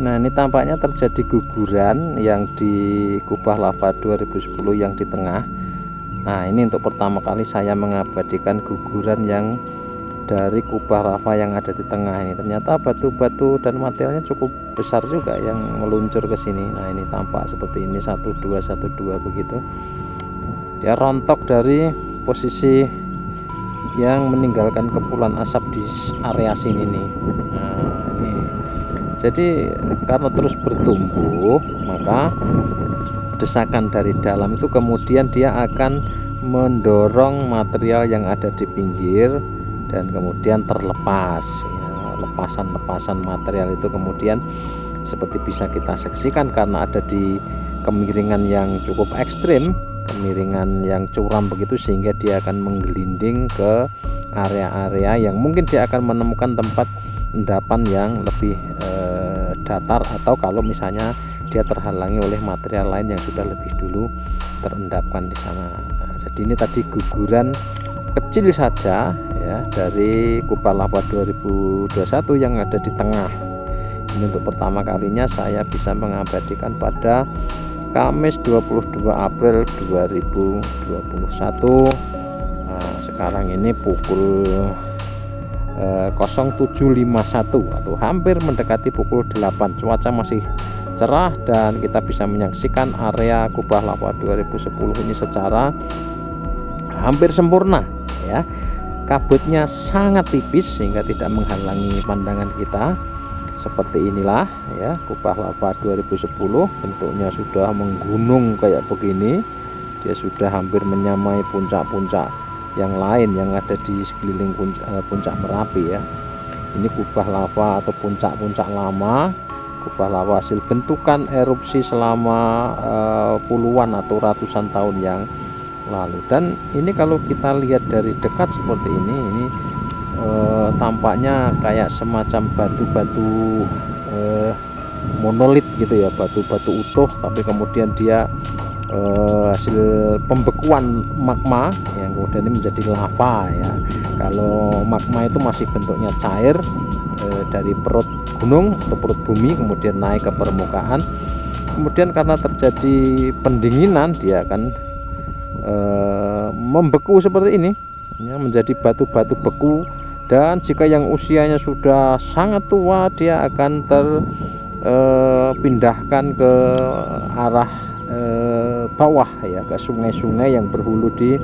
Nah, ini tampaknya terjadi guguran yang di kubah lava 2010 yang di tengah. Nah, ini untuk pertama kali saya mengabadikan guguran yang dari kubah lava yang ada di tengah ini. Ternyata batu-batu dan materialnya cukup besar juga yang meluncur ke sini. Nah, ini tampak seperti ini, 1212 begitu. Dia rontok dari posisi yang meninggalkan kepulan asap di area sini nih. Nah, ini jadi karena terus bertumbuh, maka desakan dari dalam itu kemudian dia akan mendorong material yang ada di pinggir dan kemudian terlepas ya, lepasan-lepasan material itu kemudian seperti bisa kita saksikan karena ada di kemiringan yang cukup ekstrim, kemiringan yang curam begitu, sehingga dia akan menggelinding ke area-area yang mungkin dia akan menemukan tempat endapan yang lebih datar, atau kalau misalnya dia terhalangi oleh material lain yang sudah lebih dulu terendapkan di sana. Nah, jadi ini tadi guguran kecil saja ya dari kubah lava 2021 yang ada di tengah. Ini untuk pertama kalinya saya bisa mengabadikan pada Kamis 22 April 2021. Nah, sekarang ini pukul 07.51 atau hampir mendekati pukul 8. Cuaca masih cerah dan kita bisa menyaksikan area kubah lava 2010 ini secara hampir sempurna ya. Kabutnya sangat tipis sehingga tidak menghalangi pandangan kita. Seperti inilah ya kubah lava 2010, bentuknya sudah menggunung kayak begini. Dia sudah hampir menyamai puncak-puncak yang lain yang ada di sekeliling puncak Merapi ya. Ini kubah lava atau puncak-puncak lama, kubah lava hasil bentukan erupsi selama puluhan atau ratusan tahun yang lalu. Dan ini kalau kita lihat dari dekat seperti ini tampaknya kayak semacam batu-batu monolit gitu ya, batu-batu utuh, tapi kemudian dia hasil pembekuan magma yang kemudian ini menjadi lava ya. Kalau magma itu masih bentuknya cair dari perut gunung atau perut bumi kemudian naik ke permukaan, kemudian karena terjadi pendinginan dia akan membeku seperti ini ya, menjadi batu-batu beku. Dan jika yang usianya sudah sangat tua, dia akan terpindahkan ke arah bawah ya, ke sungai-sungai yang berhulu di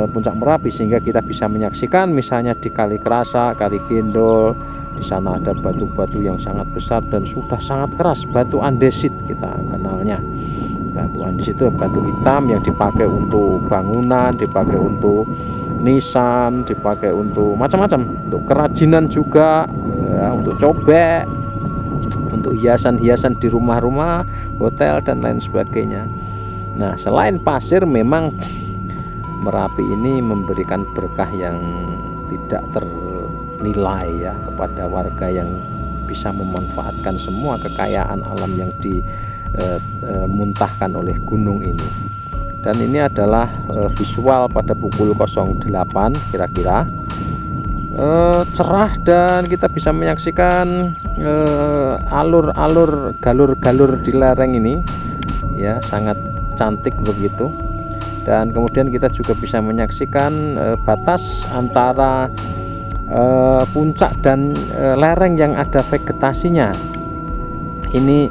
puncak Merapi, sehingga kita bisa menyaksikan misalnya di Kali Krasa, Kali Gendol, di sana ada batu-batu yang sangat besar dan sudah sangat keras, batu andesit kita kenalnya. Batu andesit itu batu hitam yang dipakai untuk bangunan, dipakai untuk nisan, dipakai untuk macam-macam, untuk kerajinan juga ya, untuk cobek, untuk hiasan-hiasan di rumah-rumah, hotel dan lain sebagainya. Nah, selain pasir, memang Merapi ini memberikan berkah yang tidak ternilai ya kepada warga yang bisa memanfaatkan semua kekayaan alam yang dimuntahkan oleh gunung ini. Dan ini adalah visual pada pukul 08 kira-kira. Cerah dan kita bisa menyaksikan alur-alur galur-galur di lereng ini ya, sangat cantik begitu. Dan kemudian kita juga bisa menyaksikan batas antara puncak dan lereng yang ada vegetasinya. Ini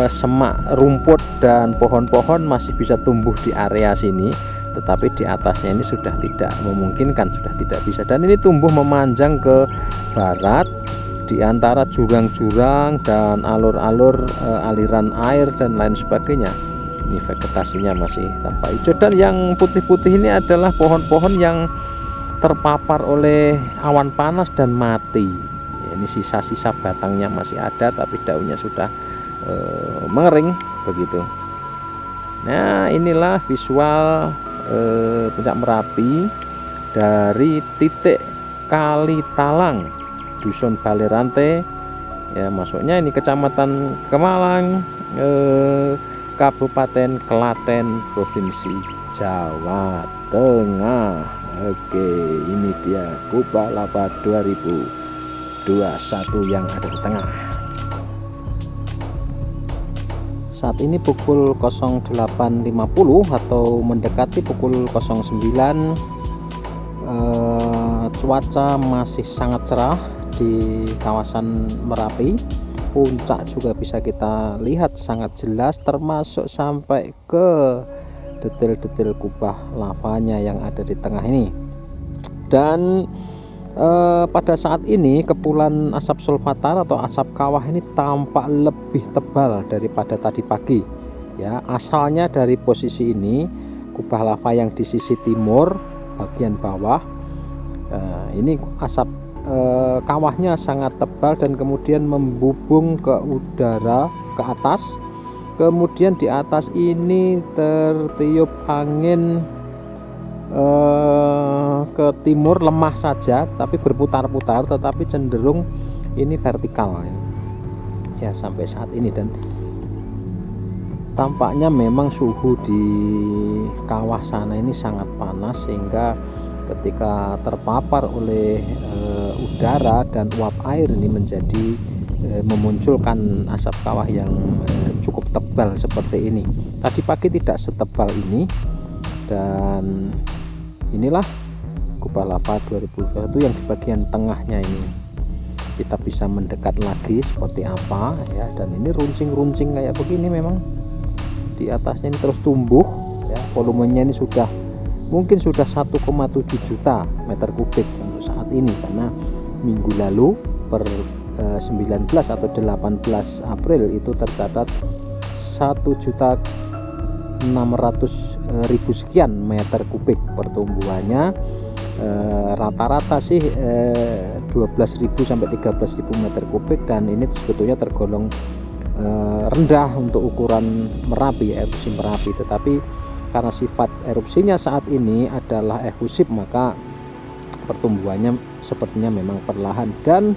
semak, rumput dan pohon-pohon masih bisa tumbuh di area sini, tetapi di atasnya ini sudah tidak memungkinkan, sudah tidak bisa. Dan ini tumbuh memanjang ke barat di antara jurang-jurang dan alur-alur aliran air dan lain sebagainya. Ini vegetasinya masih tampak hijau, dan yang putih-putih ini adalah pohon-pohon yang terpapar oleh awan panas dan mati. Ini sisa-sisa batangnya masih ada, tapi daunnya sudah mengering begitu. Nah, inilah visual puncak Merapi dari titik Kali Talang, Dusun Balerante ya, masuknya ini Kecamatan Kemalang, Kabupaten Klaten, Provinsi Jawa Tengah. Oke, ini dia kubah lava 2021 yang ada di tengah. Saat ini pukul 08.50 atau mendekati pukul 09. Cuaca masih sangat cerah di kawasan Merapi. Puncak juga bisa kita lihat sangat jelas, termasuk sampai ke detail-detail kubah lavanya yang ada di tengah ini. Dan pada saat ini kepulan asap sulfatar atau asap kawah ini tampak lebih tebal daripada tadi pagi ya. Asalnya dari posisi ini, kubah lava yang di sisi timur bagian bawah, ini asap kawahnya sangat tebal dan kemudian membubung ke udara ke atas. Kemudian di atas ini tertiup angin ke timur lemah saja, tapi berputar-putar, tetapi cenderung ini vertikal ya sampai saat ini. Dan tampaknya memang suhu di kawah sana ini sangat panas, sehingga ketika terpapar oleh udara dan uap air ini menjadi memunculkan asap kawah yang cukup tebal seperti ini. Tadi pagi tidak setebal ini. Dan inilah kubah lava 2021 yang di bagian tengahnya ini. Kita bisa mendekat lagi seperti apa ya. Dan ini runcing-runcing kayak begini, memang di atasnya ini terus tumbuh ya. Volumenya ini mungkin sudah 1,7 juta meter kubik untuk saat ini, karena minggu lalu per 19 atau 18 April itu tercatat 1.600.000 sekian meter kubik pertumbuhannya. Rata-rata sih 12.000 sampai 13.000 meter kubik, dan ini sebetulnya tergolong rendah untuk ukuran Merapi, erupsi Merapi. Tetapi karena sifat erupsinya saat ini adalah efusif, maka pertumbuhannya sepertinya memang perlahan. Dan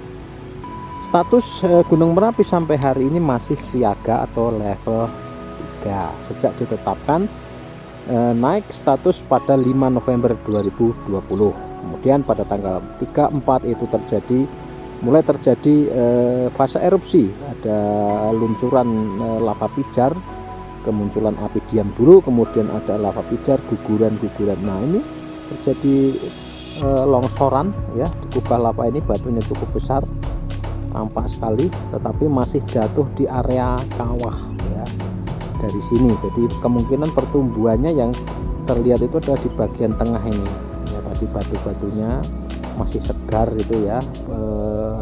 status Gunung Merapi sampai hari ini masih siaga atau level 3 sejak ditetapkan naik status pada 5 November 2020. Kemudian pada tanggal 3-4 itu mulai terjadi fase erupsi. Ada luncuran lava pijar, kemunculan api diam dulu, kemudian ada lava pijar, guguran-guguran. Nah, ini terjadi longsoran ya di kubah lava ini. Batunya cukup besar, tampak sekali, tetapi masih jatuh di area kawah ya dari sini. Jadi kemungkinan pertumbuhannya yang terlihat itu adalah di bagian tengah ini ya. Tadi batu-batunya masih segar itu ya,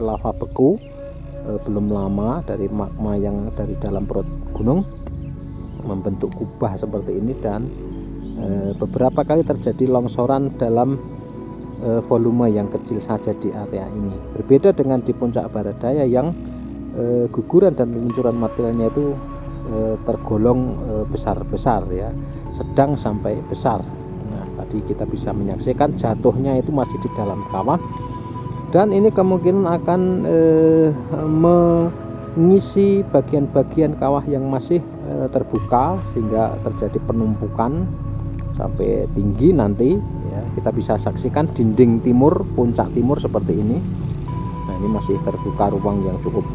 lava beku, belum lama dari magma yang dari dalam perut gunung membentuk kubah seperti ini. Dan beberapa kali terjadi longsoran dalam volume yang kecil saja di area ini. Berbeda dengan di puncak barat daya yang guguran dan luncuran materialnya itu tergolong besar-besar ya, sedang sampai besar. Nah, tadi kita bisa menyaksikan jatuhnya itu masih di dalam kawah, dan ini kemungkinan akan mengisi bagian-bagian kawah yang masih terbuka, sehingga terjadi penumpukan sampai tinggi nanti ya. Kita bisa saksikan dinding timur, puncak timur seperti ini. Nah, ini masih terbuka ruang yang cukup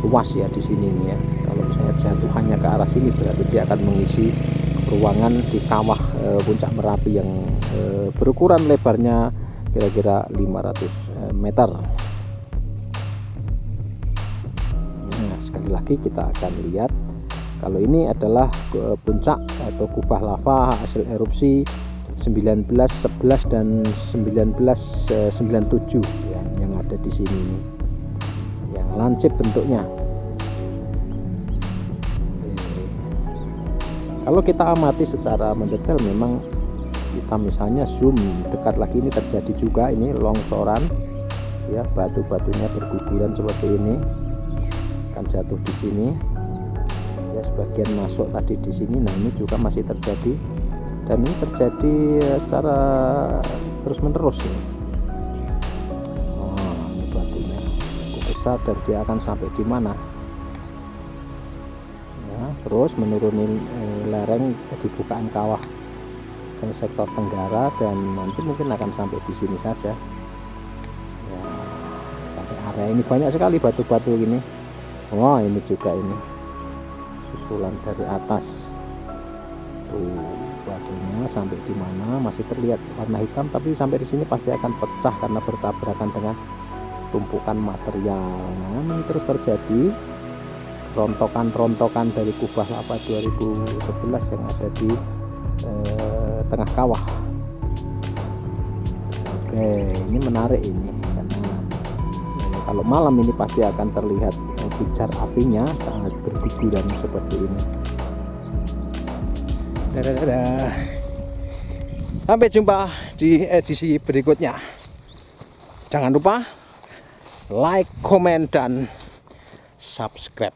luas ya di sini nih ya. Kalau misalnya jatuhannya ke arah sini, berarti dia akan mengisi ruangan di kawah puncak Merapi yang berukuran lebarnya kira-kira 500 meter. Nah, sekali lagi kita akan lihat, kalau ini adalah puncak atau kubah lava hasil erupsi 1911 dan 1997 ya, yang ada di sini nih, yang lancip bentuknya. Kalau kita amati secara mendetail, memang kita misalnya zoom dekat lagi, ini terjadi juga ini longsoran ya, batu-batunya berguguran seperti ini, akan jatuh di sini ya, sebagian masuk tadi di sini. Nah, ini juga masih terjadi, dan ini terjadi secara terus menerus ini. Oh, ini batunya cukup besar, dan dia akan sampai di mana ya, terus menuruni lereng di bukaan kawah ke sektor tenggara, dan nanti mungkin akan sampai di sini saja ya, sampai area ini banyak sekali batu-batu ini. Wah, ini juga ini susulan dari atas. Tuh batunya sampai di mana masih terlihat warna hitam, tapi sampai di sini pasti akan pecah karena bertabrakan dengan tumpukan material. Nah, ini terus terjadi rontokan-rontokan dari kubah lava 2011 yang ada di tengah kawah. Oke, ini menarik ini karena kalau malam ini pasti akan terlihat pijar apinya sangat berguguran seperti ini. Dadah. Sampai jumpa di edisi berikutnya. Jangan lupa like, komen, dan subscribe.